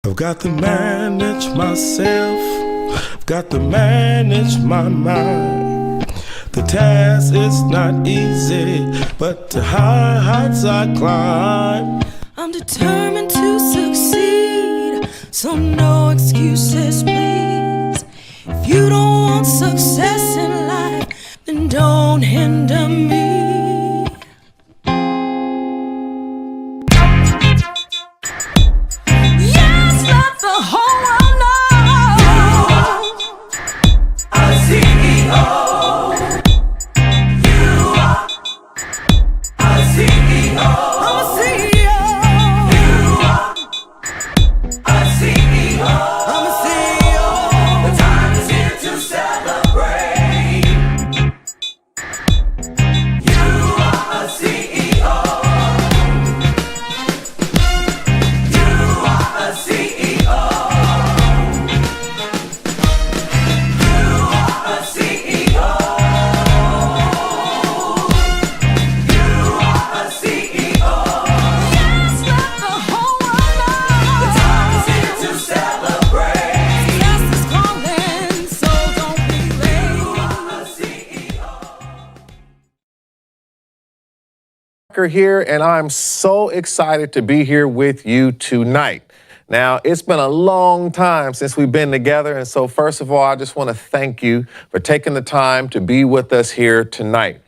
I've got to manage myself, I've got to manage my mind. The task is not easy, but to high heights I climb. I'm determined to succeed, so no excuses please. If you don't want success in life, then don't hinder me. Here, and I'm so excited to be here with you tonight. Now, it's been a long time since we've been together, and so first of all, I just want to thank you for taking the time to be with us here tonight.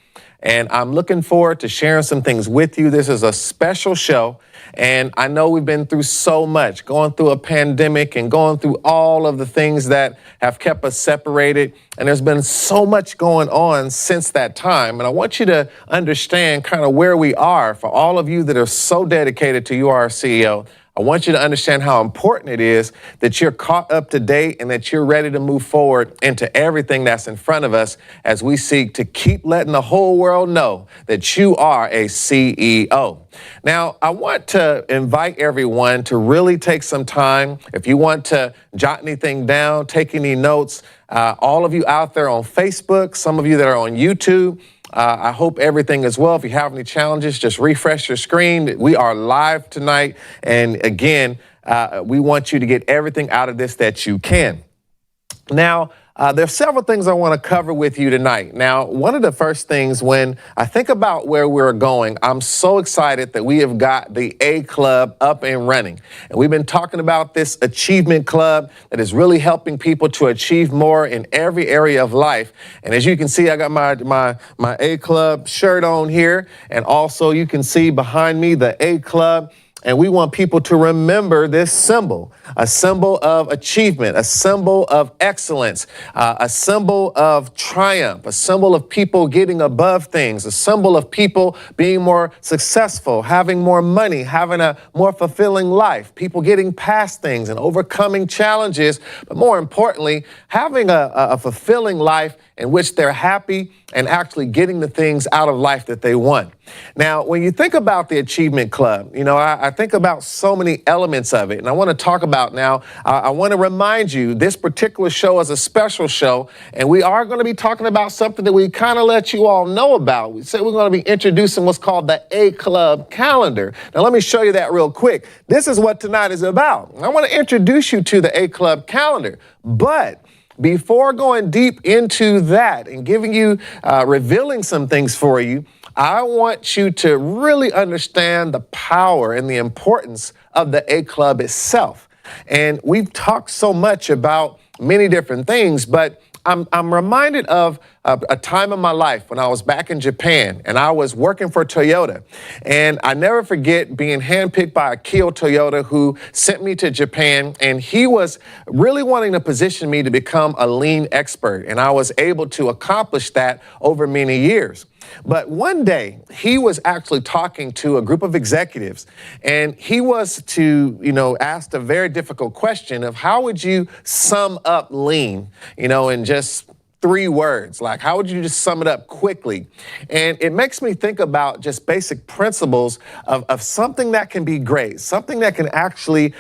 And I'm looking forward to sharing some things with you. This is a special show, and I know we've been through so much, going through a pandemic and going through all of the things that have kept us separated, and there's been so much going on since that time. And I want you to understand kind of where we are. For all of you that are so dedicated to You Are a CEO, I want you to understand how important it is that you're caught up to date and that you're ready to move forward into everything that's in front of us as we seek to keep letting the whole world know that you are a CEO. Now, I want to invite everyone to really take some time. If you want to jot anything down, take any notes, all of you out there on Facebook, some of you that are on YouTube, I hope everything is well. If you have any challenges, just refresh your screen. We are live tonight. And again, we want you to get everything out of this that you can. Now, there's several things I want to cover with you tonight. Now, one of the first things when I think about where we're going, I'm so excited that we have got the A Club up and running. And we've been talking about this achievement club that is really helping people to achieve more in every area of life. And as you can see, I got my A Club shirt on here. And also you can see behind me the A Club. And we want people to remember this symbol, a symbol of achievement, a symbol of excellence, a symbol of triumph, a symbol of people getting above things, a symbol of people being more successful, having more money, having a more fulfilling life, people getting past things and overcoming challenges, but more importantly, having a fulfilling life in which they're happy and actually getting the things out of life that they want. Now, when you think about the Achievement Club, you know, I think about so many elements of it, and I want to talk about now, I want to remind you, this particular show is a special show, and we are going to be talking about something that we kind of let you all know about. We said we're going to be introducing what's called the A Club calendar. Now, let me show you that real quick. This is what tonight is about. I want to introduce you to the A Club calendar, but before going deep into that and giving you, revealing some things for you, I want you to really understand the power and the importance of the A Club itself. And we've talked so much about many different things, but I'm reminded of a time in my life when I was back in Japan and I was working for Toyota. And I never forget being handpicked by Akio Toyota, who sent me to Japan, and he was really wanting to position me to become a lean expert. And I was able to accomplish that over many years. But one day he was actually talking to a group of executives, and he was to, ask a very difficult question of how would you sum up lean, in just 3 words? Like, how would you just sum it up quickly? And it makes me think about just basic principles of something that can be great, something that can actually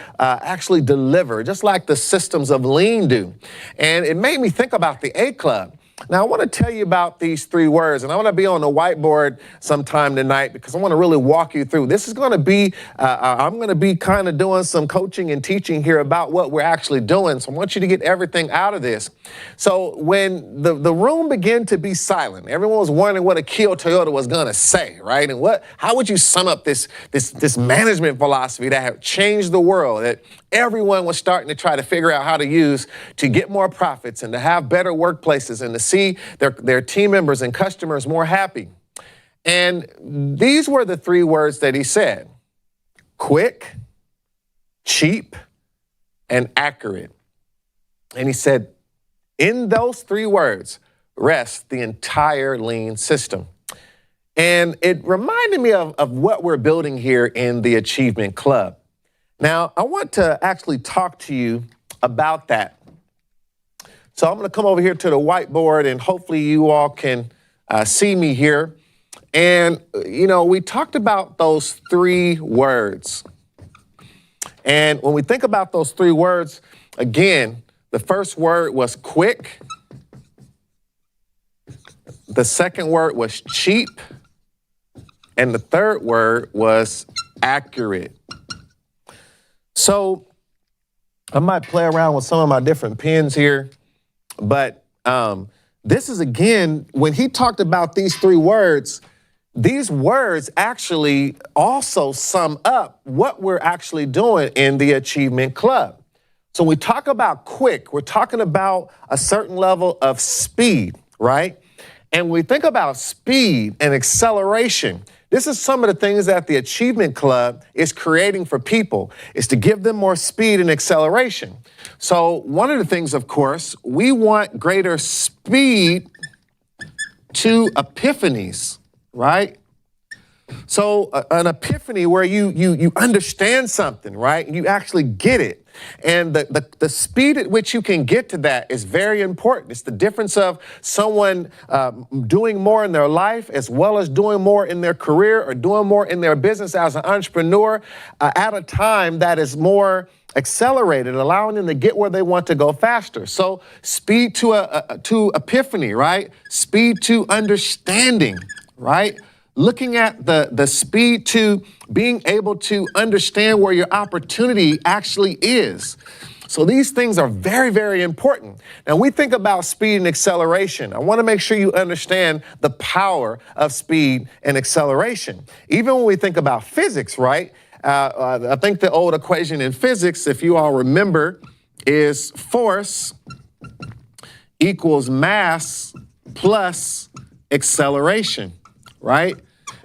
deliver, just like the systems of lean do. And it made me think about the A Club. Now, I want to tell you about these three words, and I want to be on the whiteboard sometime tonight because I want to really walk you through. This is going to be, I'm going to be kind of doing some coaching and teaching here about what we're actually doing. So I want you to get everything out of this. So when the room began to be silent, everyone was wondering what Akio Toyota was going to say, right? And how would you sum up this management philosophy that had changed the world, that everyone was starting to try to figure out how to use to get more profits and to have better workplaces and to see their team members and customers more happy. And these were the three words that he said: quick, cheap, and accurate. And he said, in those three words rests the entire lean system. And it reminded me of what we're building here in the Achievement Club. Now, I want to actually talk to you about that. So I'm going to come over here to the whiteboard, and hopefully you all can see me here. And, we talked about those three words. And when we think about those three words, again, the first word was quick. The second word was cheap. And the third word was accurate. So I might play around with some of my different pens here, but this is, again, when he talked about these three words, these words actually also sum up what we're actually doing in the Achievement Club. So when we talk about quick, we're talking about a certain level of speed, right? And when we think about speed and acceleration, this is some of the things that the Achievement Club is creating for people, is to give them more speed and acceleration. So one of the things, of course, we want greater speed to epiphanies, right? So an epiphany where you understand something, right? You actually get it. And the speed at which you can get to that is very important. It's the difference of someone doing more in their life as well as doing more in their career or doing more in their business as an entrepreneur at a time that is more accelerated, allowing them to get where they want to go faster. So speed to epiphany, right? Speed to understanding, right? Looking at the speed to being able to understand where your opportunity actually is. So these things are very, very important. Now, we think about speed and acceleration. I want to make sure you understand the power of speed and acceleration. Even when we think about physics, right? I think the old equation in physics, if you all remember, is force equals mass plus acceleration, right?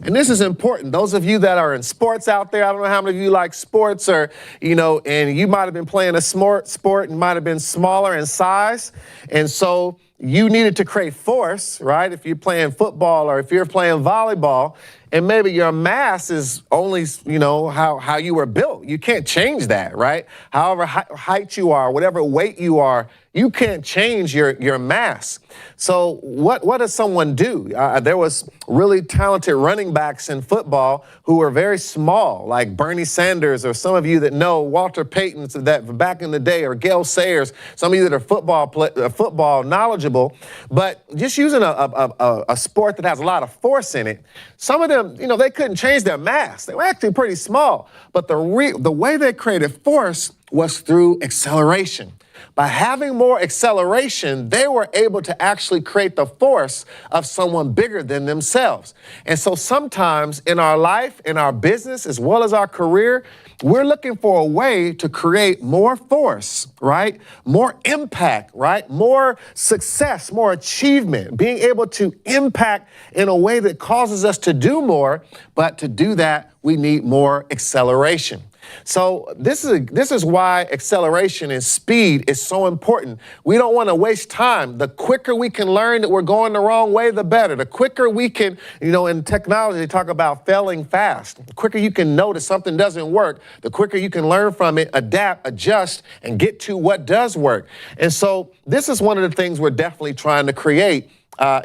And this is important. Those of you that are in sports out there, I don't know how many of you like sports, or, and you might have been playing a sport and might have been smaller in size. And so you needed to create force, right? If you're playing football or if you're playing volleyball, and maybe your mass is only, how you were built. You can't change that, right? However height you are, whatever weight you are, you can't change your mass. So what does someone do? There was really talented running backs in football who were very small, like Bernie Sanders, or some of you that know Walter Payton that back in the day, or Gale Sayers, some of you that are football knowledgeable. But just using a sport that has a lot of force in it, some of them, they couldn't change their mass. They were actually pretty small. But the way they created force was through acceleration. By having more acceleration, they were able to actually create the force of someone bigger than themselves. And so sometimes in our life, in our business, as well as our career, we're looking for a way to create more force, right? More impact, right? More success, more achievement, being able to impact in a way that causes us to do more. But to do that, we need more acceleration. So this is why acceleration and speed is so important. We don't want to waste time. The quicker we can learn that we're going the wrong way, the better. The quicker we can, in technology, they talk about failing fast. The quicker you can notice something doesn't work, the quicker you can learn from it, adapt, adjust, and get to what does work. And so this is one of the things we're definitely trying to create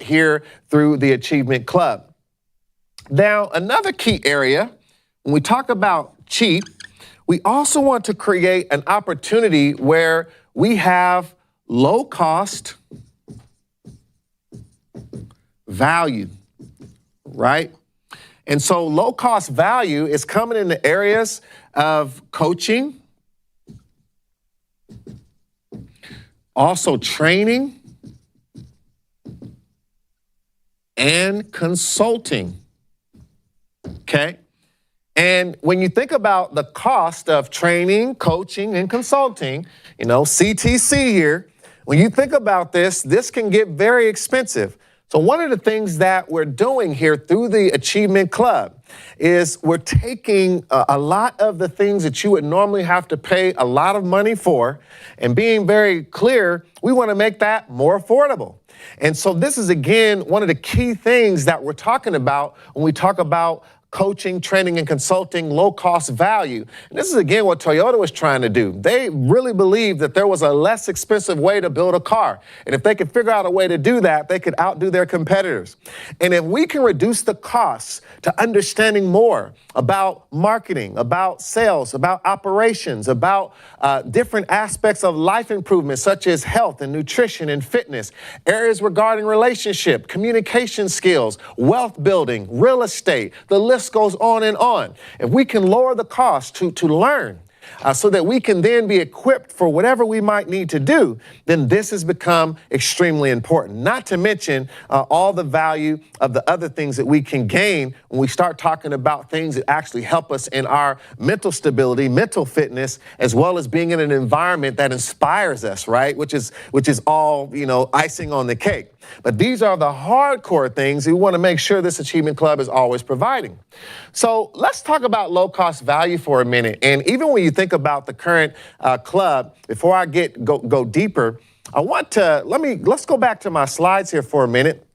here through the Achievement Club. Now, another key area, when we talk about cheap, we also want to create an opportunity where we have low cost value, right? And so low cost value is coming in the areas of coaching, also training, and consulting, okay? And when you think about the cost of training, coaching, and consulting, you know, CTC here, when you think about this, this can get very expensive. So one of the things that we're doing here through the Achievement Club is we're taking a lot of the things that you would normally have to pay a lot of money for, and being very clear, we want to make that more affordable. And so this is, again, one of the key things that we're talking about when we talk about coaching, training, and consulting, low-cost value. And this is, again, what Toyota was trying to do. They really believed that there was a less expensive way to build a car. And if they could figure out a way to do that, they could outdo their competitors. And if we can reduce the costs to understanding more about marketing, about sales, about operations, about different aspects of life improvement, such as health and nutrition and fitness, areas regarding relationship, communication skills, wealth building, real estate, the list goes on and on. If we can lower the cost to learn, so that we can then be equipped for whatever we might need to do, then this has become extremely important. Not to mention all the value of the other things that we can gain when we start talking about things that actually help us in our mental stability, mental fitness, as well as being in an environment that inspires us, right? Which is all, you know, icing on the cake. But these are the hardcore things we want to make sure this Achievement Club is always providing. So let's talk about low cost value for a minute. And even when you think about the current club, before I go deeper, I want to, let's go back to my slides here for a minute.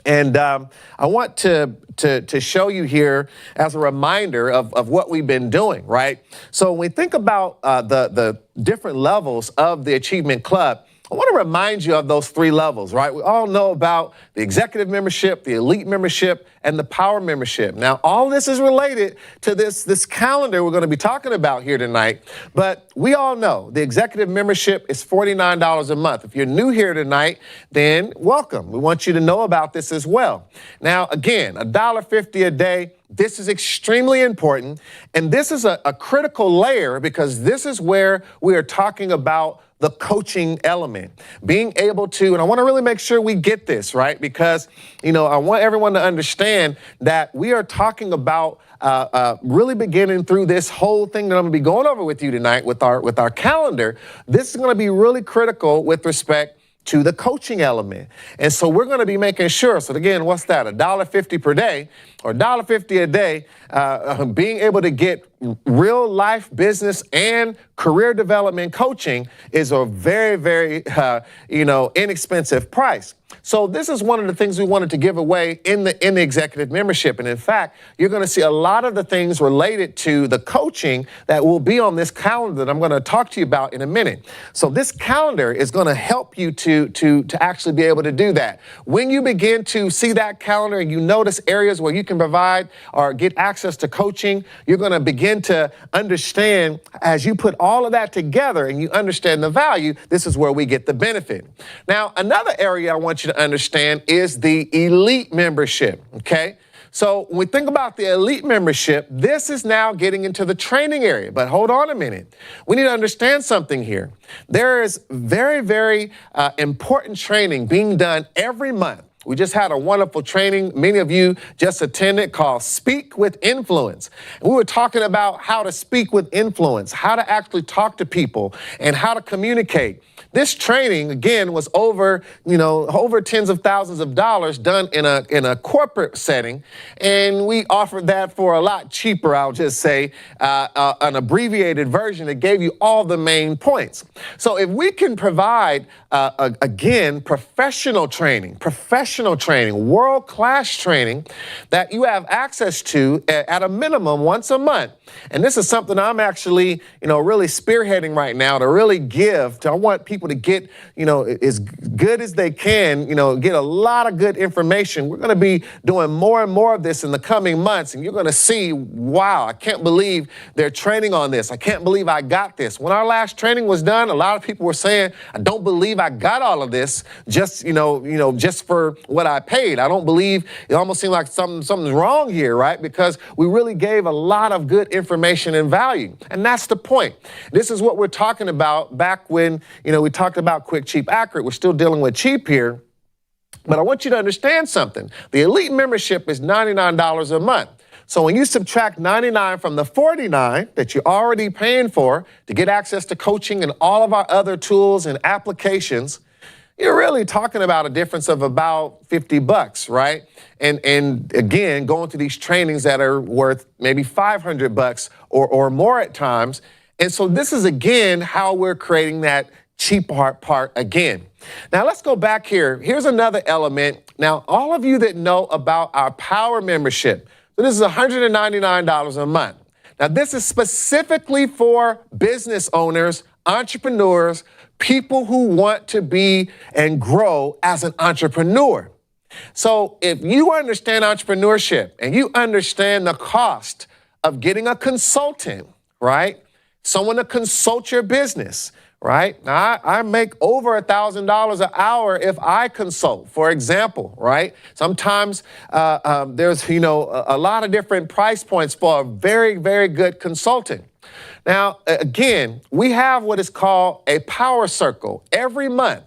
And I want to show you here as a reminder of what we've been doing, right? So when we think about the different levels of the Achievement Club, I want to remind you of those three levels, right? We all know about the executive membership, the elite membership, and the power membership. Now, all this is related to this calendar we're going to be talking about here tonight. But we all know the executive membership is $49 a month. If you're new here tonight, then welcome. We want you to know about this as well. Now, again, $1.50 a day. This is extremely important. And this is a critical layer, because this is where we are talking about the coaching element, being able to, and I want to really make sure we get this, right? Because, you know, I want everyone to understand that we are talking about really beginning through this whole thing that I'm going to be going over with you tonight with our calendar. This is going to be really critical with respect to the coaching element. And so we're going to be making sure, so again, what's that, $1.50 per day or $1.50 a day, being able to get real life business and career development coaching is a very, very, inexpensive price. So this is one of the things we wanted to give away in the executive membership. And in fact, you're going to see a lot of the things related to the coaching that will be on this calendar that I'm going to talk to you about in a minute. So this calendar is going to help you to actually be able to do that. When you begin to see that calendar and you notice areas where you can provide or get access to coaching, you're going to begin to understand, as you put all of that together and you understand the value, this is where we get the benefit. Now, another area I want you to understand is the elite membership, okay? So when we think about the elite membership, this is now getting into the training area. But hold on a minute. We need to understand something here. There is very, very important training being done every month. We just had a wonderful training, many of you just attended, called Speak with Influence. And we were talking about how to speak with influence, how to actually talk to people, and how to communicate. This training, again, was over tens of thousands of dollars done in a corporate setting. And we offered that for a lot cheaper, I'll just say, an abbreviated version that gave you all the main points. So if we can provide, again, professional training, world-class training that you have access to at a minimum once a month. And this is something I'm actually, really spearheading right now to really give. I want people to get, as good as they can, get a lot of good information. We're going to be doing more and more of this in the coming months. And you're going to see, wow, I can't believe they're training on this. I can't believe I got this. When our last training was done, a lot of people were saying, I don't believe I got all of this just for what I paid. I don't believe, it almost seemed like something's wrong here, right? Because we really gave a lot of good information and value. And that's the point. This is what we're talking about back when, we talked about quick, cheap, accurate. We're still dealing with cheap here. But I want you to understand something. The elite membership is $99 a month. So when you subtract 99 from the 49 that you're already paying for to get access to coaching and all of our other tools and applications, you're really talking about a difference of about $50, right? And again, going to these trainings that are worth maybe $500 or more at times. And so this is, again, how we're creating that cheap part again. Now, let's go back here. Here's another element. Now, all of you that know about our Power membership, so this is $199 a month. Now, this is specifically for business owners, entrepreneurs, people who want to be and grow as an entrepreneur. So if you understand entrepreneurship and you understand the cost of getting a consultant, right? Someone to consult your business, right? Now, I make over $1,000 an hour if I consult, for example, right? Sometimes there's, a lot of different price points for a very, very good consultant. Now, again, we have what is called a power circle every month.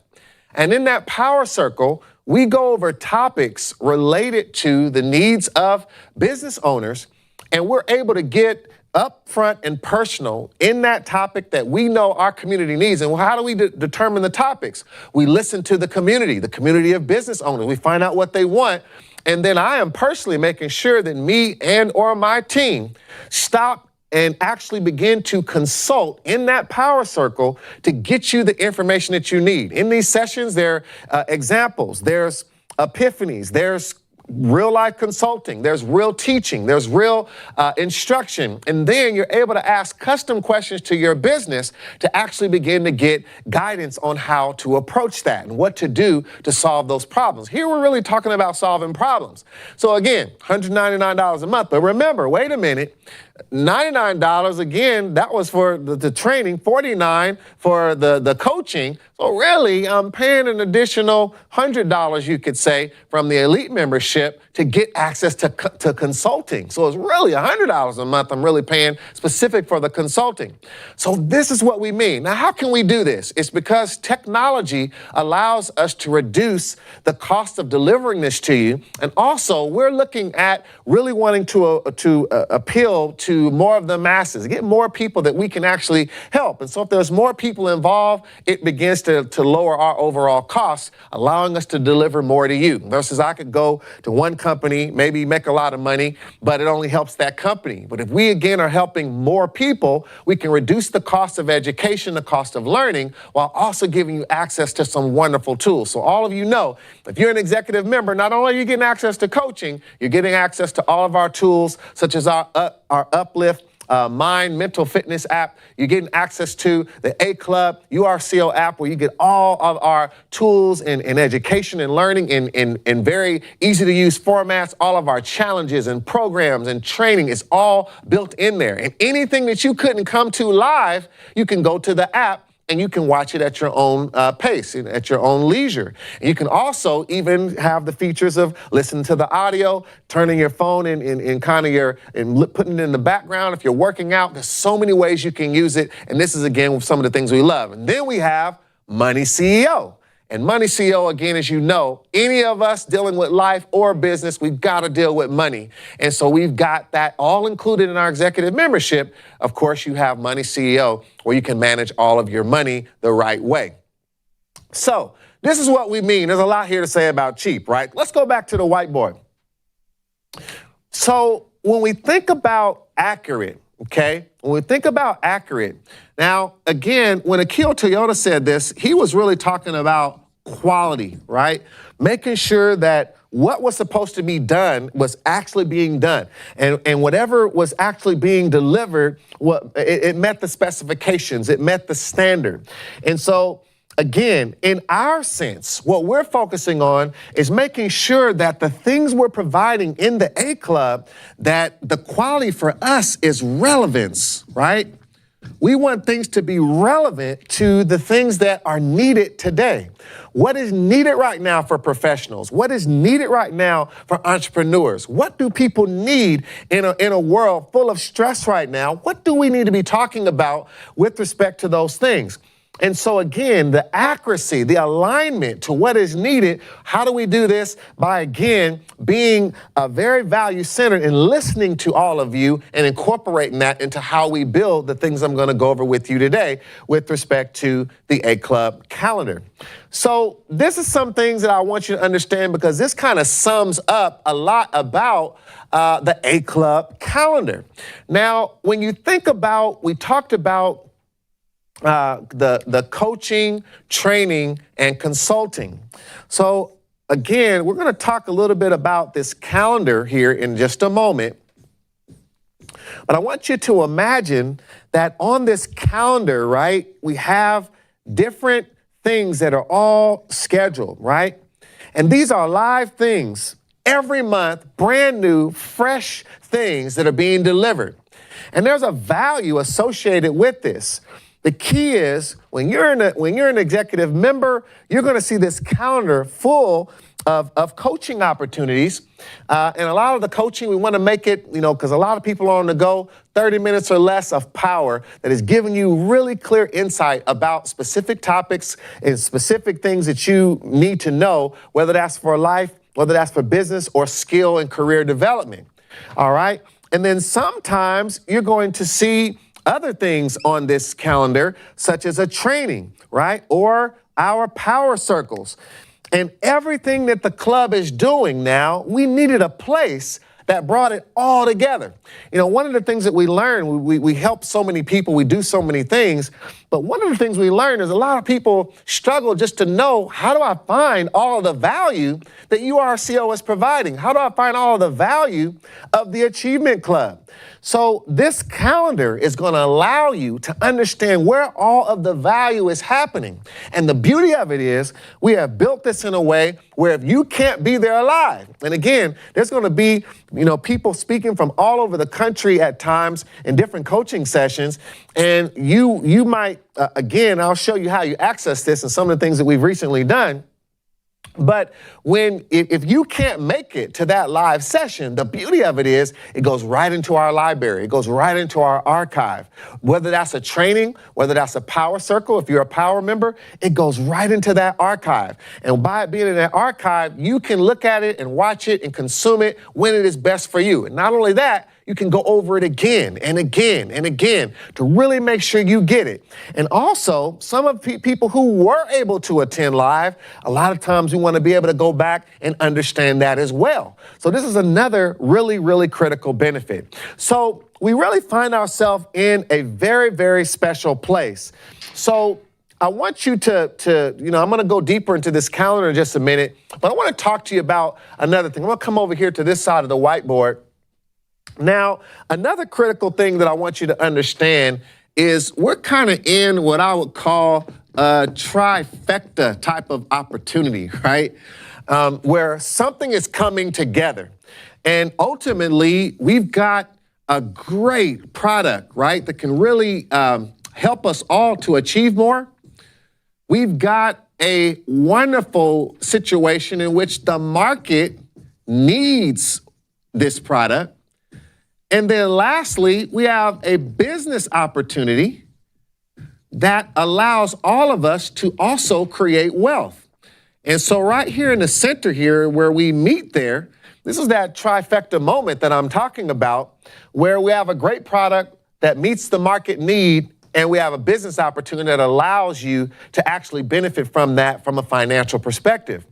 And in that power circle, we go over topics related to the needs of business owners, and we're able to get upfront and personal in that topic that we know our community needs. And how do we determine the topics? We listen to the community of business owners. We find out what they want. And then I am personally making sure that me and or my team stop and actually begin to consult in that power circle to get you the information that you need. In these sessions, there are examples, there's epiphanies, there's real life consulting, there's real teaching, there's real instruction, and then you're able to ask custom questions to your business to actually begin to get guidance on how to approach that and what to do to solve those problems. Here we're really talking about solving problems. So again, $199 a month, but remember, wait a minute, $99, again, that was for the training, $49 for the coaching. So really, I'm paying an additional $100, you could say, from the elite membership to get access to consulting. So it's really $100 a month I'm really paying specific for the consulting. So this is what we mean. Now, how can we do this? It's because technology allows us to reduce the cost of delivering this to you. And also, we're looking at really wanting to appeal to more of the masses, get more people that we can actually help. And so if there's more people involved, it begins to lower our overall costs, allowing us to deliver more to you. Versus I could go to one company, maybe make a lot of money, but it only helps that company. But if we, again, are helping more people, we can reduce the cost of education, the cost of learning, while also giving you access to some wonderful tools. So all of you know, if you're an executive member, not only are you getting access to coaching, you're getting access to all of our tools, such as our Uplift, Mind Mental Fitness app. You're getting access to the A Club, URCO app, where you get all of our tools and education and learning in very easy to use formats. All of our challenges and programs and training is all built in there. And anything that you couldn't come to live, you can go to the app and you can watch it at your own pace, at your own leisure. And you can also even have the features of listening to the audio, turning your phone in kind of putting it in the background. If you're working out, there's so many ways you can use it. And this is, again, some of the things we love. And then we have Money CEO. And Money CEO, again, as you know, any of us dealing with life or business, we've got to deal with money. And so we've got that all included in our executive membership. Of course, you have Money CEO, where you can manage all of your money the right way. So this is what we mean. There's a lot here to say about cheap, right? Let's go back to the whiteboard. So when we think about accurate, okay, when we think about accurate, now, again, when Akio Toyota said this, he was really talking about quality, right? Making sure that what was supposed to be done was actually being done. And whatever was actually being delivered, it met the specifications, it met the standard. And so, again, in our sense, what we're focusing on is making sure that the things we're providing in the A Club, that the quality for us is relevance, right? We want things to be relevant to the things that are needed today. What is needed right now for professionals? What is needed right now for entrepreneurs? What do people need in a world full of stress right now? What do we need to be talking about with respect to those things? And so again, the accuracy, the alignment to what is needed, how do we do this? By again, being very value-centered and listening to all of you and incorporating that into how we build the things I'm gonna go over with you today with respect to the A Club calendar. So this is some things that I want you to understand because this kind of sums up a lot about the A Club calendar. Now, when you think about, we talked about the coaching, training, and consulting. So again, we're going to talk a little bit about this calendar here in just a moment. But I want you to imagine that on this calendar, right, we have different things that are all scheduled, right? And these are live things every month, brand new, fresh things that are being delivered. And there's a value associated with this. The key is when you're an executive member, you're going to see this calendar full of coaching opportunities. And a lot of the coaching, we want to make it, because a lot of people are on the go, 30 minutes or less of power that is giving you really clear insight about specific topics and specific things that you need to know, whether that's for life, whether that's for business or skill and career development. All right. And then sometimes you're going to see other things on this calendar, such as a training, right? Or our power circles. And everything that the club is doing now, we needed a place that brought it all together. One of the things that we learn, we help so many people, we do so many things, but one of the things we learn is a lot of people struggle just to know, how do I find all of the value that URCO is providing? How do I find all of the value of the Achievement Club? So this calendar is going to allow you to understand where all of the value is happening. And the beauty of it is we have built this in a way where if you can't be there live, and again, there's going to be, people speaking from all over the country at times in different coaching sessions. And you might, again, I'll show you how you access this and some of the things that we've recently done. But if you can't make it to that live session, the beauty of it is it goes right into our library. It goes right into our archive. Whether that's a training, whether that's a power circle, if you're a power member, it goes right into that archive. And by it being in that archive, you can look at it and watch it and consume it when it is best for you. And not only that, you can go over it again and again and again to really make sure you get it. And also, some of people who were able to attend live, a lot of times we want to be able to go back and understand that as well. So this is another really, really critical benefit. So we really find ourselves in a very, very special place. So I want you to I'm going to go deeper into this calendar in just a minute, but I want to talk to you about another thing. I'm going to come over here to this side of the whiteboard. Now, another critical thing that I want you to understand is we're kind of in what I would call a trifecta type of opportunity, right? Where something is coming together. And ultimately, we've got a great product, right, that can really help us all to achieve more. We've got a wonderful situation in which the market needs this product. And then lastly, we have a business opportunity that allows all of us to also create wealth. And so right here in the center here where we meet there, this is that trifecta moment that I'm talking about, where we have a great product that meets the market need and we have a business opportunity that allows you to actually benefit from that from a financial perspective.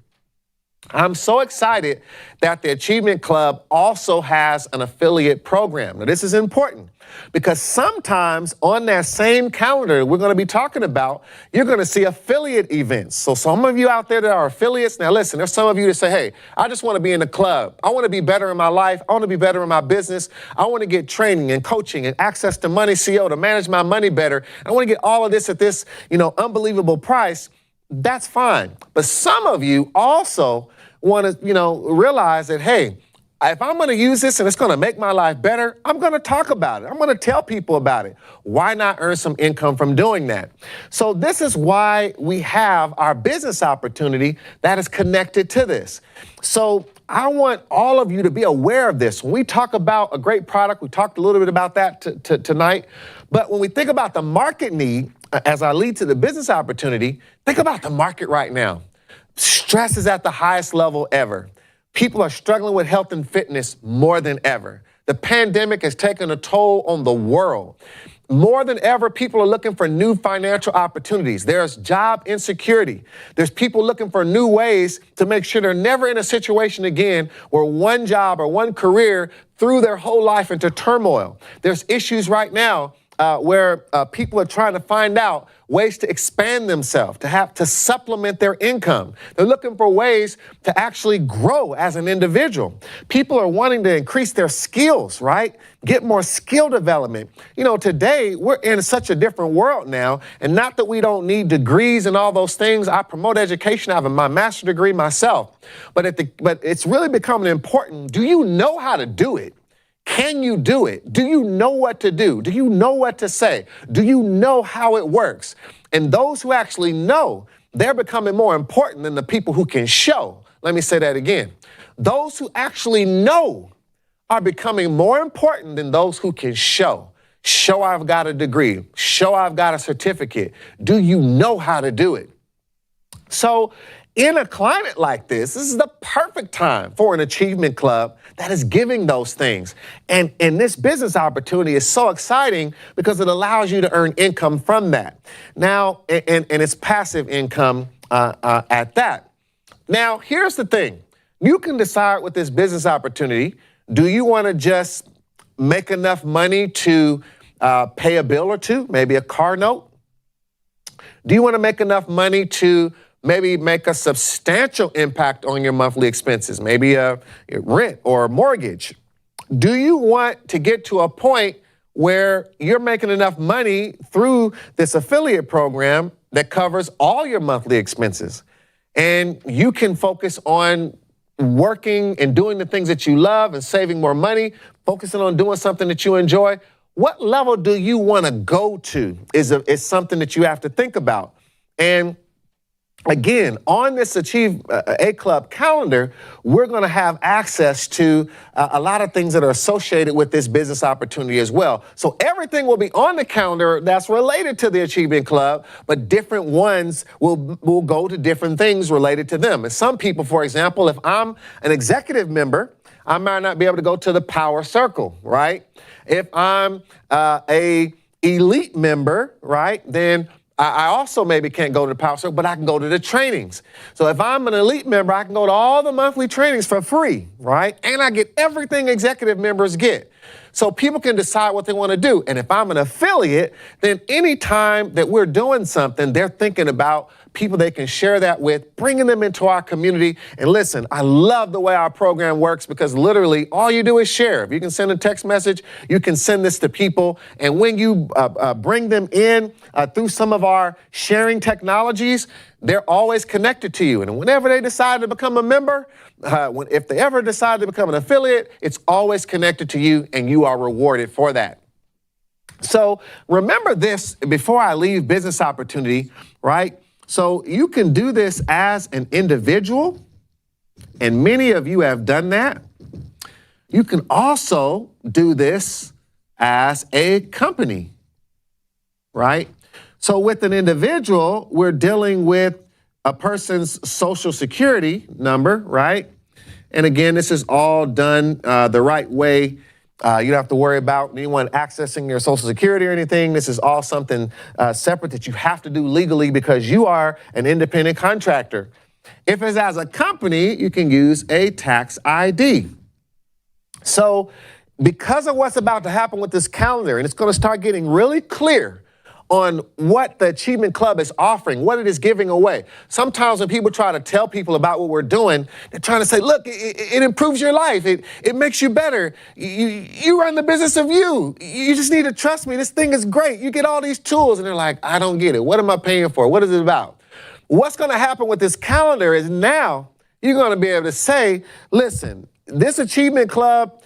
I'm so excited that the Achievement Club also has an affiliate program. Now, this is important because sometimes on that same calendar we're going to be talking about, you're going to see affiliate events. So some of you out there that are affiliates, now listen, there's some of you that say, hey, I just want to be in the club. I want to be better in my life. I want to be better in my business. I want to get training and coaching and access to money CO to manage my money better. I want to get all of this at this, unbelievable price. That's fine. But some of you also want to, realize that, hey, if I'm going to use this and it's going to make my life better, I'm going to talk about it. I'm going to tell people about it. Why not earn some income from doing that? So this is why we have our business opportunity that is connected to this. So I want all of you to be aware of this. When we talk about a great product, we talked a little bit about that tonight. But when we think about the market need, as I lead to the business opportunity, think about the market right now. Stress is at the highest level ever. People are struggling with health and fitness more than ever. The pandemic has taken a toll on the world. More than ever, people are looking for new financial opportunities. There's job insecurity. There's people looking for new ways to make sure they're never in a situation again where one job or one career threw their whole life into turmoil. There's issues right now where people are trying to find out ways to expand themselves, to supplement their income. They're looking for ways to actually grow as an individual. People are wanting to increase their skills, right? Get more skill development. You know, today we're in such a different world now, and not that we don't need degrees and all those things. I promote education. I have my master's degree myself, but it's really becoming important. Do you know how to do it? Can you do it? Do you know what to do? Do you know what to say? Do you know how it works? And those who actually know, they're becoming more important than the people who can show. Let me say that again. Those who actually know are becoming more important than those who can show. Show I've got a degree. Show I've got a certificate. Do you know how to do it? So in a climate like this is the perfect time for an achievement club that is giving those things. And this business opportunity is so exciting because it allows you to earn income from that. Now, and it's passive income at that. Now, here's the thing. You can decide with this business opportunity, do you want to just make enough money to pay a bill or two, maybe a car note? Do you want to make enough money to maybe make a substantial impact on your monthly expenses, maybe a rent or a mortgage? Do you want to get to a point where you're making enough money through this affiliate program that covers all your monthly expenses, and you can focus on working and doing the things that you love and saving more money, focusing on doing something that you enjoy? What level do you want to go to is something that you have to think about. And again, on this Achieve A Club calendar, we're going to have access to a lot of things that are associated with this business opportunity as well. So everything will be on the calendar that's related to the Achievement Club, but different ones will go to different things related to them. And some people, for example, if I'm an executive member, I might not be able to go to the Power Circle, right? If I'm a elite member, right, then I also maybe can't go to the Power Circle, but I can go to the trainings. So if I'm an elite member, I can go to all the monthly trainings for free, right? And I get everything executive members get. So people can decide what they want to do. And if I'm an affiliate, then anytime that we're doing something, they're thinking about people they can share that with, bringing them into our community. And listen, I love the way our program works because literally all you do is share. If you can send a text message, you can send this to people. And when you bring them in through some of our sharing technologies, they're always connected to you. And whenever they decide to become a member, if they ever decide to become an affiliate, it's always connected to you and you are rewarded for that. So remember this before I leave business opportunity, right? So you can do this as an individual, and many of you have done that. You can also do this as a company, right? So with an individual, we're dealing with a person's social security number, right? And again, this is all done the right way. You don't have to worry about anyone accessing your social security or anything. This is all something separate that you have to do legally because you are an independent contractor. If it's as a company, you can use a tax ID. So because of what's about to happen with this calendar, and it's going to start getting really clear on what the Achievement Club is offering, what it is giving away. Sometimes when people try to tell people about what we're doing, they're trying to say, look, it improves your life. It makes you better. You run the business of you. You just need to trust me. This thing is great. You get all these tools. And they're like, I don't get it. What am I paying for? What is it about? What's going to happen with this calendar is now you're going to be able to say, listen, this Achievement Club,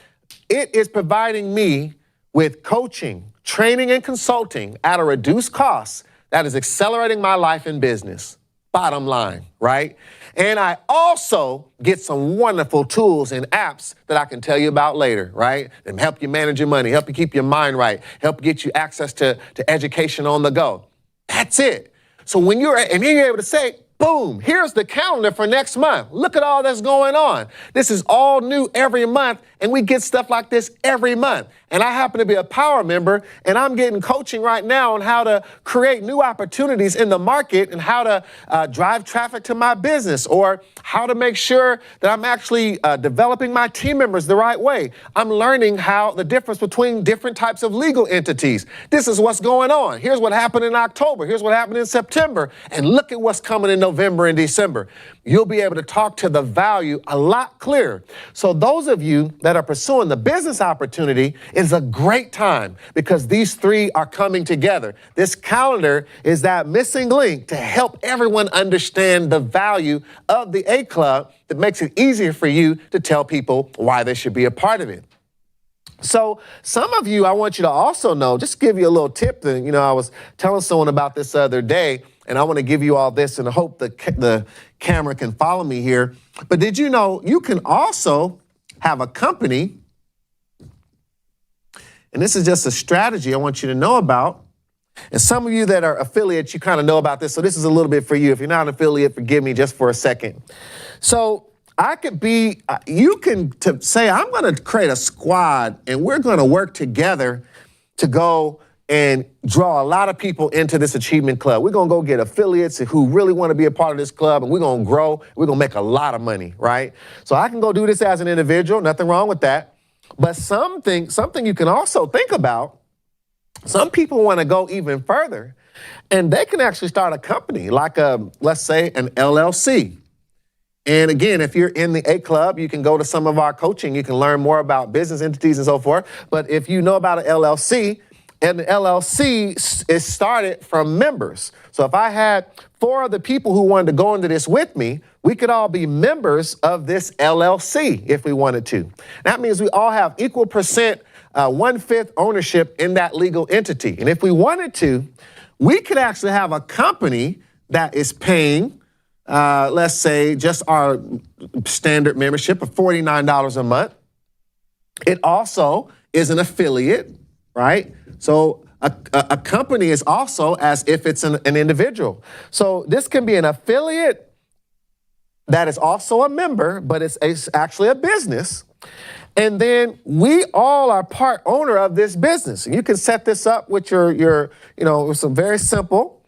it is providing me with coaching, training, and consulting at a reduced cost that is accelerating my life in business. Bottom line, right? And I also get some wonderful tools and apps that I can tell you about later, right? And help you manage your money, help you keep your mind right, help get you access to education on the go. That's it. So when you're able to say, boom, here's the calendar for next month. Look at all that's going on. This is all new every month, and we get stuff like this every month. And I happen to be a power member, and I'm getting coaching right now on how to create new opportunities in the market and how to drive traffic to my business, or how to make sure that I'm actually developing my team members the right way. I'm learning how the difference between different types of legal entities. This is what's going on. Here's what happened in October. Here's what happened in September. And look at what's coming in November and December. You'll be able to talk to the value a lot clearer. So those of you that are pursuing the business opportunity, is a great time because these three are coming together. This calendar is that missing link to help everyone understand the value of the A Club that makes it easier for you to tell people why they should be a part of it. So some of you, I want you to also know, just give you a little tip that, I was telling someone about this other day, and I want to give you all this, and I hope the camera can follow me here. But did you know you can also have a company, and this is just a strategy I want you to know about. And some of you that are affiliates, you kind of know about this, so this is a little bit for you. If you're not an affiliate, forgive me just for a second. So I could be, you can say, I'm going to create a squad, and we're going to work together to go and draw a lot of people into this Achievement Club. We're going to go get affiliates who really want to be a part of this club, and we're going to grow. We're going to make a lot of money, right? So I can go do this as an individual, nothing wrong with that. But something you can also think about, some people want to go even further, and they can actually start a company like let's say an LLC. And again, if you're in the A Club, you can go to some of our coaching. You can learn more about business entities and so forth. But if you know about an LLC, and the LLC is started from members. So if I had 4 of the people who wanted to go into this with me, we could all be members of this LLC if we wanted to. That means we all have equal percent, 1/5 ownership in that legal entity. And if we wanted to, we could actually have a company that is paying, let's say, just our standard membership of $49 a month. It also is an affiliate, right? So a company is also as if it's an individual. So this can be an affiliate that is also a member, but it's actually a business. And then we all are part owner of this business. You can set this up with your some very simple.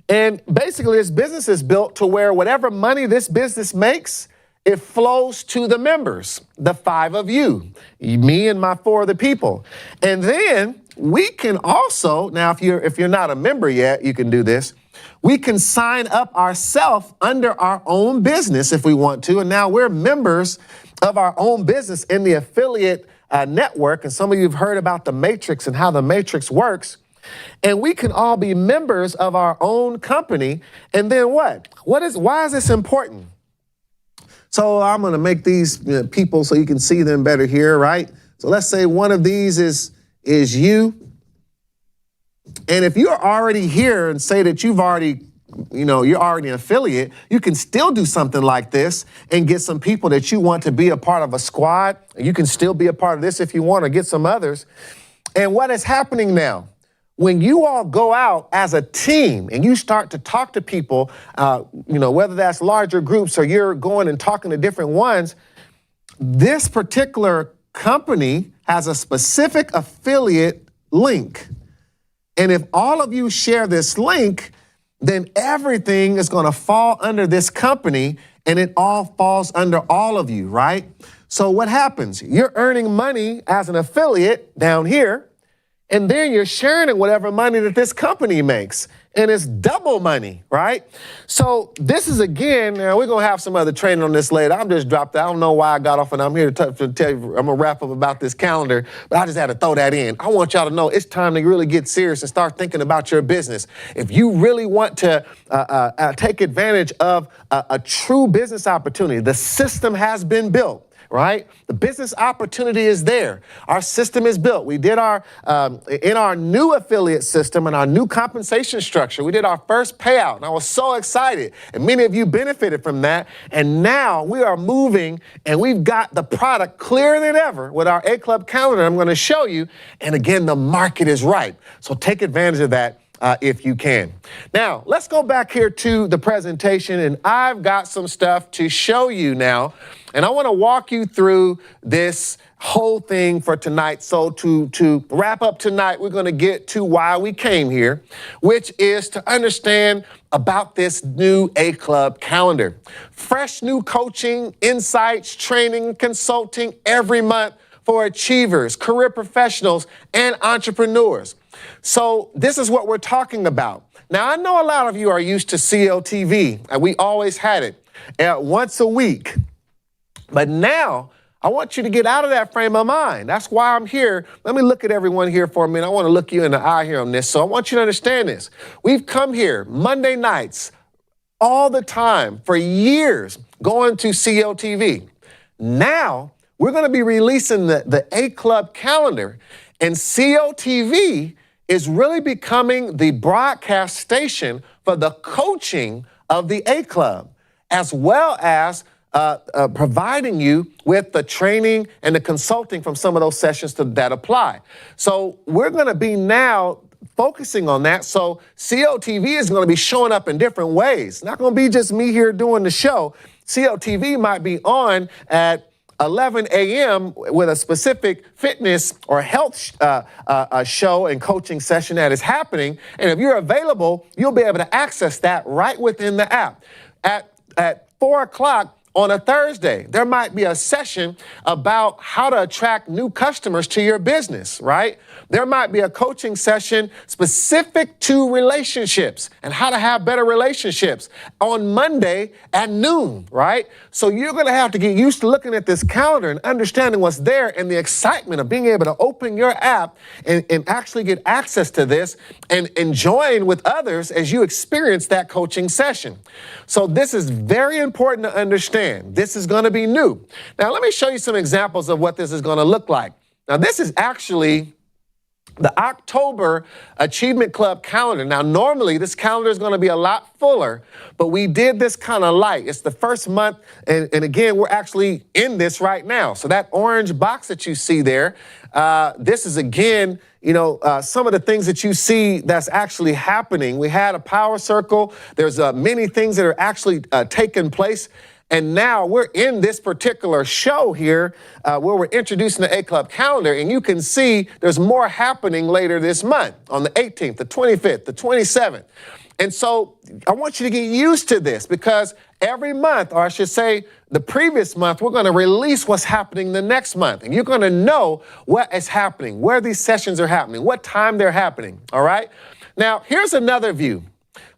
And basically this business is built to where whatever money this business makes, it flows to the members, the 5 of you, me and my 4 of the people. And then we can also, now if you're not a member yet, you can do this. We can sign up ourselves under our own business if we want to. And now we're members of our own business in the affiliate network. And some of you have heard about the matrix and how the matrix works. And we can all be members of our own company. And then what? Why is this important? So I'm going to make these people so you can see them better here, right? So let's say one of these is you. And if you're already here and say that you're already an affiliate, you can still do something like this and get some people that you want to be a part of a squad. You can still be a part of this if you want, or get some others. And what is happening now? When you all go out as a team and you start to talk to people, whether that's larger groups or you're going and talking to different ones, this particular company has a specific affiliate link. And if all of you share this link, then everything is going to fall under this company, and it all falls under all of you, right? So what happens? You're earning money as an affiliate down here, and then you're sharing it whatever money that this company makes. And it's double money, right? So this is, again, now we're going to have some other training on this later. I'm just dropped that. I don't know why I got off, and I'm here to tell you, I'm going to wrap up about this calendar, but I just had to throw that in. I want y'all to know it's time to really get serious and start thinking about your business. If you really want to take advantage of a true business opportunity, the system has been built. right? The business opportunity is there. Our system is built. We did in our new affiliate system and our new compensation structure, we did our first payout, and I was so excited. And many of you benefited from that. And now we are moving, and we've got the product clearer than ever with our A-Club calendar. I'm going to show you. And again, the market is ripe. So take advantage of that. If you can. Now, let's go back here to the presentation, and I've got some stuff to show you now, and I want to walk you through this whole thing for tonight. So to wrap up tonight, we're going to get to why we came here, which is to understand about this new A-Club calendar. Fresh new coaching, insights, training, consulting every month for achievers, career professionals, and entrepreneurs. So this is what we're talking about. Now, I know a lot of you are used to CLTV, and we always had it once a week. But now, I want you to get out of that frame of mind. That's why I'm here. Let me look at everyone here for a minute. I want to look you in the eye here on this. So I want you to understand this. We've come here Monday nights all the time for years going to CLTV. Now, we're going to be releasing the A-Club calendar, and CLTV is really becoming the broadcast station for the coaching of the A-Club, as well as providing you with the training and the consulting from some of those sessions that apply. So we're going to be now focusing on that. So CLTV is going to be showing up in different ways. It's not going to be just me here doing the show. CLTV might be on at 11 a.m. with a specific fitness or health show and coaching session that is happening. And if you're available, you'll be able to access that right within the app. At 4 o'clock on a Thursday, there might be a session about how to attract new customers to your business, right? There might be a coaching session specific to relationships and how to have better relationships on Monday at noon, right? So you're going to have to get used to looking at this calendar and understanding what's there and the excitement of being able to open your app and actually get access to this and join with others as you experience that coaching session. So this is very important to understand. This is going to be new. Now, let me show you some examples of what this is going to look like. Now, this is actually the October Achievement Club calendar. Now, normally this calendar is going to be a lot fuller, but we did this kind of light. It's the first month, and again, we're actually in this right now. So that orange box that you see there, this is again, some of the things that you see that's actually happening. We had a power circle. There's many things that are actually taking place. And now we're in this particular show here where we're introducing the A-Club calendar, and you can see there's more happening later this month on the 18th, the 25th, the 27th. And so I want you to get used to this because every month, or I should say the previous month, we're going to release what's happening the next month. And you're going to know what is happening, where these sessions are happening, what time they're happening, all right? Now, here's another view.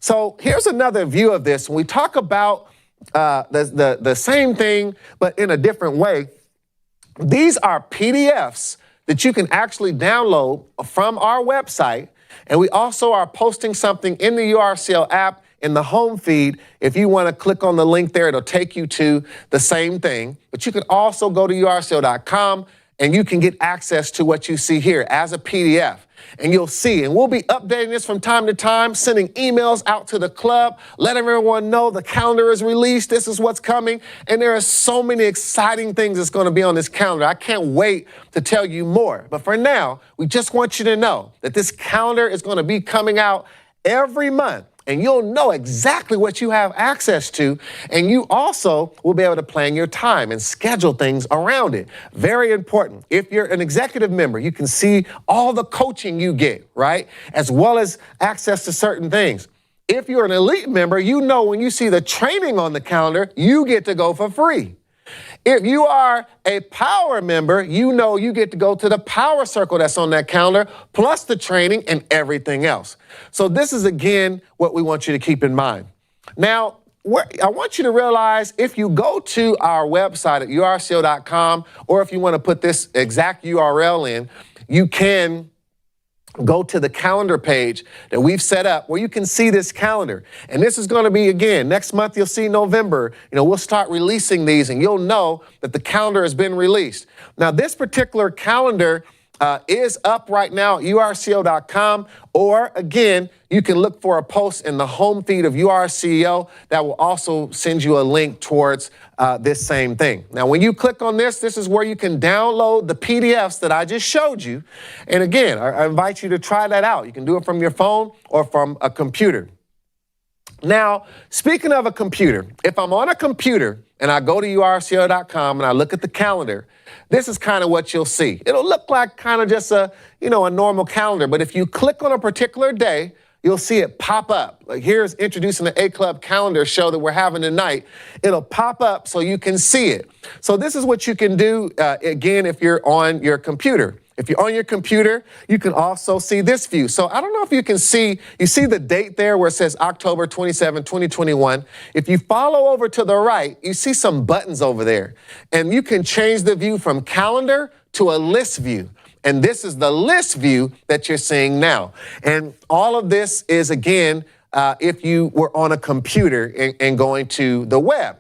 So here's another view of this. When we talk about the same thing, but in a different way. These are PDFs that you can actually download from our website. And we also are posting something in the URCL app in the home feed. If you want to click on the link there, it'll take you to the same thing. But you can also go to urcl.com and you can get access to what you see here as a PDF. And you'll see, and we'll be updating this from time to time, sending emails out to the club, letting everyone know the calendar is released, this is what's coming, and there are so many exciting things that's going to be on this calendar. I can't wait to tell you more. But for now, we just want you to know that this calendar is going to be coming out every month. And you'll know exactly what you have access to. And you also will be able to plan your time and schedule things around it. Very important. If you're an executive member, you can see all the coaching you get, right? As well as access to certain things. If you're an elite member, you know when you see the training on the calendar, you get to go for free. If you are a power member, you know you get to go to the power circle that's on that calendar, plus the training and everything else. So this is, again, what we want you to keep in mind. Now, I want you to realize if you go to our website at urcl.com, or if you want to put this exact URL in, you can go to the calendar page that we've set up where you can see this calendar. And this is going to be, again, next month you'll see November. We'll start releasing these and you'll know that the calendar has been released. Now, this particular calendar is up right now at urco.com, or again, you can look for a post in the home feed of URCO that will also send you a link towards this same thing. Now, when you click on this, this is where you can download the PDFs that I just showed you. And again, I invite you to try that out. You can do it from your phone or from a computer. Now, speaking of a computer, if I'm on a computer and I go to urco.com and I look at the calendar, this is kind of what you'll see. It'll look like kind of just a normal calendar, but if you click on a particular day, you'll see it pop up. Like here's introducing the A-Club calendar show that we're having tonight. It'll pop up so you can see it. So this is what you can do, again, if you're on your computer. If you're on your computer, you can also see this view. So I don't know if you can see, you see the date there where it says October 27, 2021. If you follow over to the right, you see some buttons over there. And you can change the view from calendar to a list view. And this is the list view that you're seeing now. And all of this is, again, if you were on a computer and going to the web.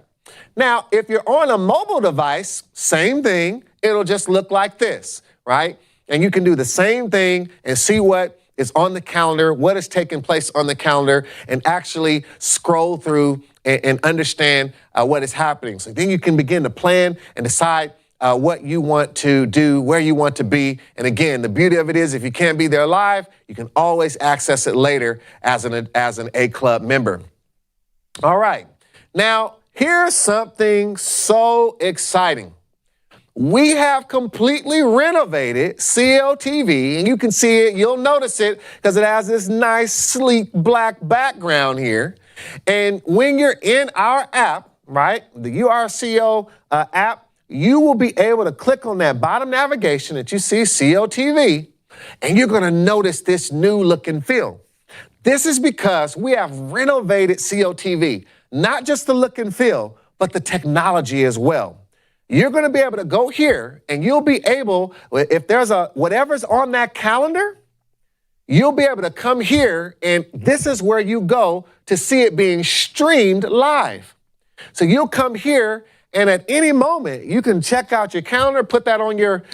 Now, if you're on a mobile device, same thing, it'll just look like this, right? And you can do the same thing and see what is on the calendar, what is taking place on the calendar, and actually scroll through and understand what is happening. So then you can begin to plan and decide what you want to do, where you want to be. And again, the beauty of it is if you can't be there live, you can always access it later as an A-Club member. All right. Now, here's something so exciting. We have completely renovated CLTV, and you can see it, you'll notice it because it has this nice, sleek, black background here. And when you're in our app, right, the URCO app, you will be able to click on that bottom navigation that you see, CLTV, and you're gonna notice this new look and feel. This is because we have renovated CLTV, not just the look and feel, but the technology as well. You're going to be able to go here and you'll be able, if there's whatever's on that calendar, you'll be able to come here and this is where you go to see it being streamed live. So you'll come here and at any moment you can check out your calendar, put that on your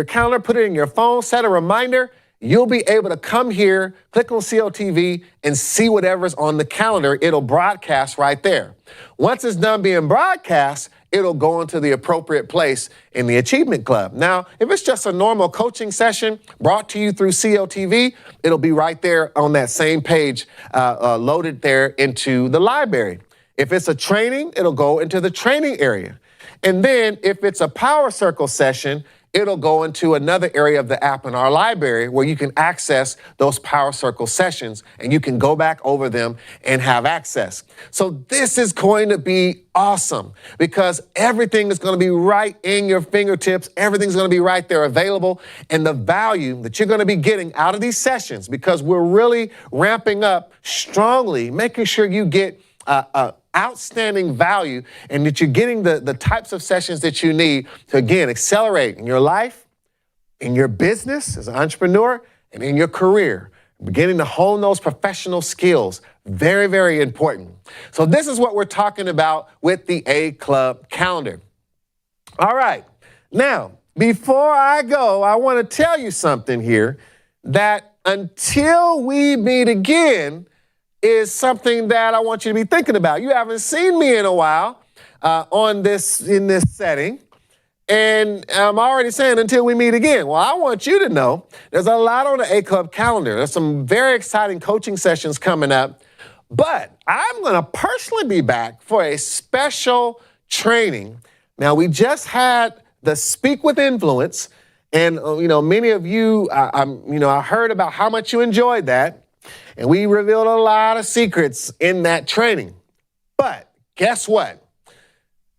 calendar, put it in your phone, set a reminder. You'll be able to come here, click on CLTV and see whatever's on the calendar. It'll broadcast right there. Once it's done being broadcast, it'll go into the appropriate place in the Achievement Club. Now, if it's just a normal coaching session brought to you through CLTV, it'll be right there on that same page, loaded there into the library. If it's a training, it'll go into the training area. And then if it's a Power Circle session, it'll go into another area of the app in our library where you can access those Power Circle sessions and you can go back over them and have access. So this is going to be awesome because everything is going to be right in your fingertips. Everything's going to be right there available. And the value that you're going to be getting out of these sessions, because we're really ramping up strongly, making sure you get outstanding value and that you're getting the types of sessions that you need to, again, accelerate in your life, in your business as an entrepreneur, and in your career. Beginning to hone those professional skills. Very, very important. So this is what we're talking about with the A-Club calendar. All right. Now, before I go, I want to tell you something here that until we meet again, is something that I want you to be thinking about. You haven't seen me in a while in this setting, and I'm already saying until we meet again. Well, I want you to know there's a lot on the A-Club calendar. There's some very exciting coaching sessions coming up, but I'm going to personally be back for a special training. Now, we just had the Speak with Influence, and many of you, I heard about how much you enjoyed that. And we revealed a lot of secrets in that training. But guess what?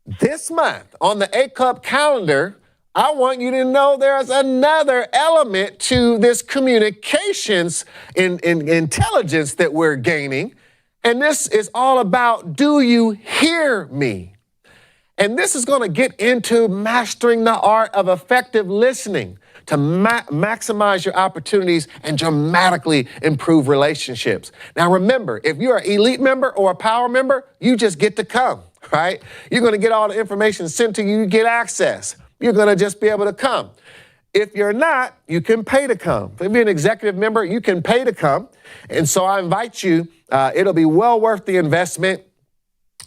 This month on the A-Club calendar, I want you to know there's another element to this communications in intelligence that we're gaining. And this is all about, do you hear me? And this is going to get into mastering the art of effective listening to maximize your opportunities and dramatically improve relationships. Now remember, if you're an elite member or a power member, you just get to come, right? You're going to get all the information sent to you, you get access. You're going to just be able to come. If you're not, you can pay to come. If you're an executive member, you can pay to come. And so I invite you, it'll be well worth the investment.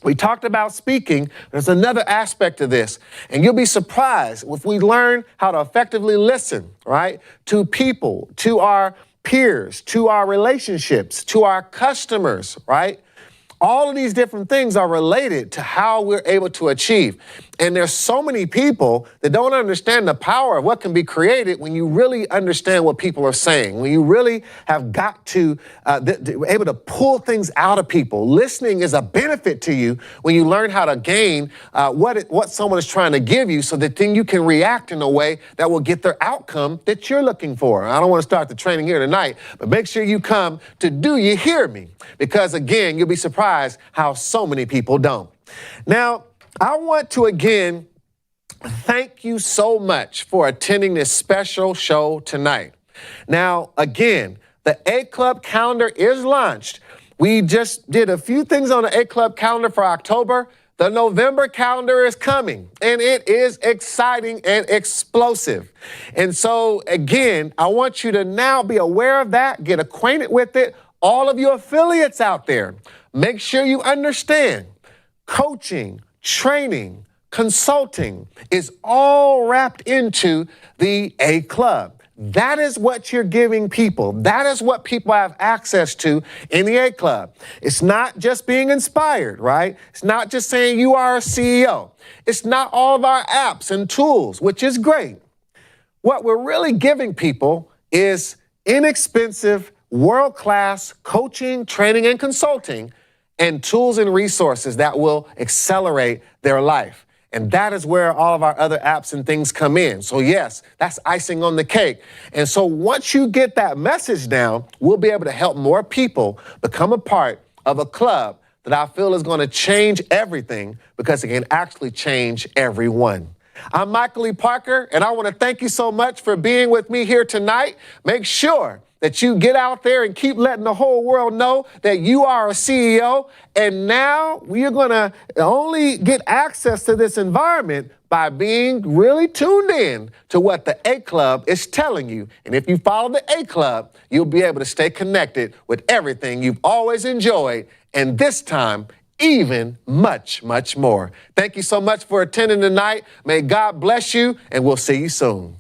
We talked about speaking. There's another aspect to this, and you'll be surprised if we learn how to effectively listen, right, to people, to our peers, to our relationships, to our customers, right? All of these different things are related to how we're able to achieve. And there's so many people that don't understand the power of what can be created when you really understand what people are saying, when you really have got to able to pull things out of people. Listening is a benefit to you when you learn how to gain what someone is trying to give you, so that then you can react in a way that will get their outcome that you're looking for. I don't want to start the training here tonight, but make sure you come to Do You Hear Me? Because again, you'll be surprised how so many people don't. Now, I want to again thank you so much for attending this special show tonight. Now, again, the A Club calendar is launched. We just did a few things on the A Club calendar for October. The November calendar is coming, and it is exciting and explosive. And so, again, I want you to now be aware of that, get acquainted with it. All of your affiliates out there, make sure you understand coaching, training, consulting is all wrapped into the A Club. That is what you're giving people. That is what people have access to in the A Club. It's not just being inspired, right? It's not just saying you are a CEO. It's not all of our apps and tools, which is great. What we're really giving people is inexpensive, world-class coaching, training, and consulting, and tools and resources that will accelerate their life. And that is where all of our other apps and things come in. So yes, that's icing on the cake. And so once you get that message down, we'll be able to help more people become a part of a club that I feel is going to change everything, because it can actually change everyone. I'm Michael E. Parker, and I want to thank you so much for being with me here tonight. Make sure that you get out there and keep letting the whole world know that you are a CEO. And now you're going to only get access to this environment by being really tuned in to what the A Club is telling you. And if you follow the A Club, you'll be able to stay connected with everything you've always enjoyed, and this time, even much, much more. Thank you so much for attending tonight. May God bless you, and we'll see you soon.